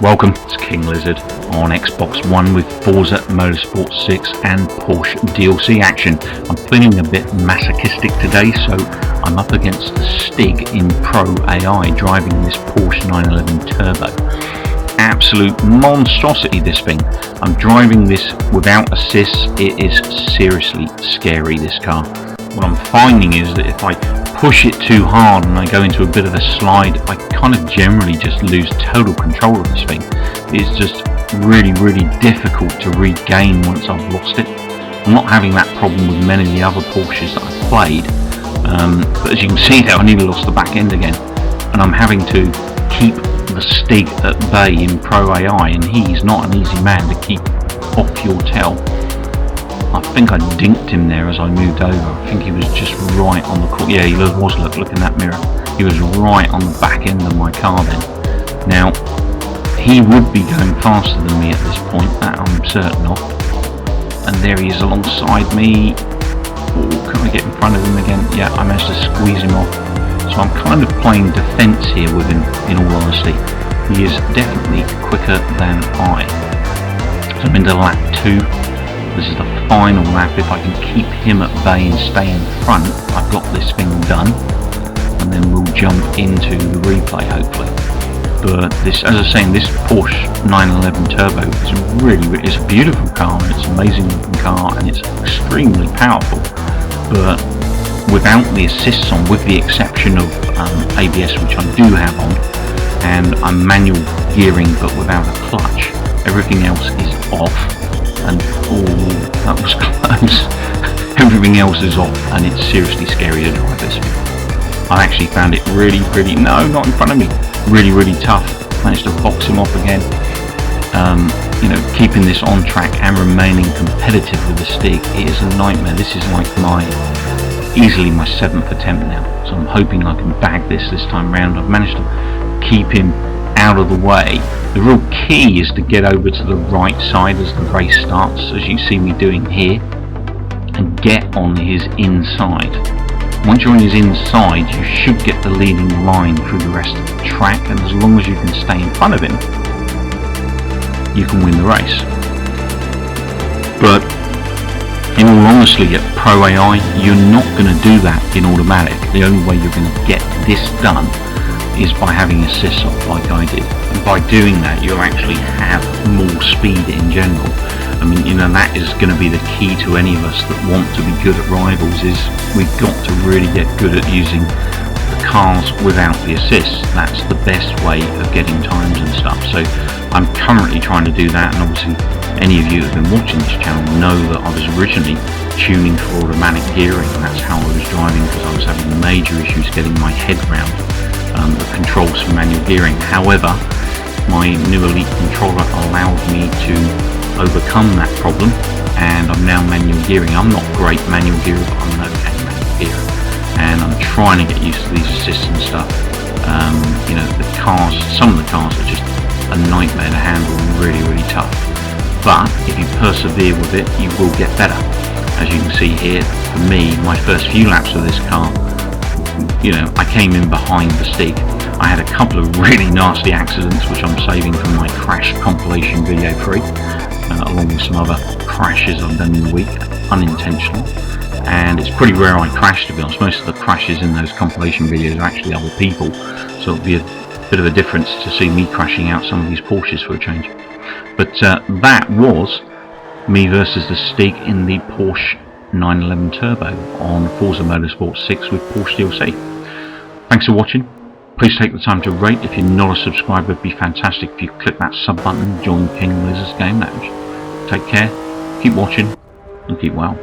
Welcome, it's King Lizzard on Xbox One with Forza Motorsport 6 and Porsche DLC action. I'm feeling a bit masochistic today, so I'm up against the Stig in Pro AI driving this Porsche 911 Turbo. Absolute monstrosity, this thing. I'm driving this without assists. It is seriously scary, this car. What I'm finding is that if I push it too hard and I go into a bit of a slide, I kind of generally just lose total control of this thing. It's just really difficult to regain once I've lost it. I'm not having that problem with many of the other Porsches that I've played, but as you can see there, I nearly lost the back end again, and I'm having to keep the Stig at bay in Pro AI, and he's not an easy man to keep off your tail. I think I dinked him there as I moved over. I think he was just right on the corner. Yeah, he was. Look in that mirror. He was right on the back end of my car then. Now, he would be going faster than me at this point, that I'm certain of. And there he is alongside me. Oh, can I get in front of him again? Yeah, I managed to squeeze him off. So I'm kind of playing defence here with him, in all honesty. He is definitely quicker than I. So I'm into lap 2. This is the final lap. If I can keep him at bay and stay in front, I've got this thing done, and then we'll jump into the replay hopefully. But this, as I was saying, this Porsche 911 Turbo is it's a beautiful car, and it's an amazing looking car, and it's extremely powerful. But without the assists on, with the exception of ABS, which I do have on, and I'm manual gearing but without a clutch, everything else is off. And oh, that was close. Everything else is off, and it's seriously scary to drive this. I actually found it really, no, not in front of me, really tough. Managed to box him off again. Keeping this on track and remaining competitive with the Stig, it is a nightmare. This is like easily my 7th attempt now, so I'm hoping I can bag this time round. I've managed to keep him out of the way. The real key is to get over to the right side as the race starts, as you see me doing here, and get on his inside. Once you're on his inside, you should get the leading line through the rest of the track, and as long as you can stay in front of him, you can win the race. But in all honesty, at Pro AI, you're not going to do that in automatic. The only way you're going to get this done is by having assists off like I did, and by doing that you'll actually have more speed in general. I mean, that is going to be the key to any of us that want to be good at rivals, is we've got to really get good at using the cars without the assists. That's the best way of getting times and stuff. So I'm currently trying to do that, and obviously any of you who have been watching this channel know that I was originally tuning for automatic gearing, and that's how I was driving, because I was having major issues getting my head round the controls for manual gearing. However, my new Elite controller allowed me to overcome that problem, and I'm now manual gearing. I'm not great manual gearer, but I'm an okay manual gearer, and I'm trying to get used to these assists and stuff. Some of the cars are just a nightmare to handle, and really tough. But if you persevere with it, you will get better. As you can see here, for me, my first few laps of this car, I came in behind the Stig. I had a couple of really nasty accidents, which I'm saving from my crash compilation video 3, along with some other crashes I've done in the week, unintentional. And it's pretty rare I crash, to be honest. Most of the crashes in those compilation videos are actually other people, so it'll be a bit of a difference to see me crashing out some of these Porsches for a change. But that was me versus the Stig in the Porsche 911 Turbo on Forza Motorsport 6 with Porsche DLC. Thanks for watching. Please take the time to rate. If you're not a subscriber, it'd be fantastic if you click that sub button and join King Lizzard's Game Lounge. Take care, keep watching, and keep well.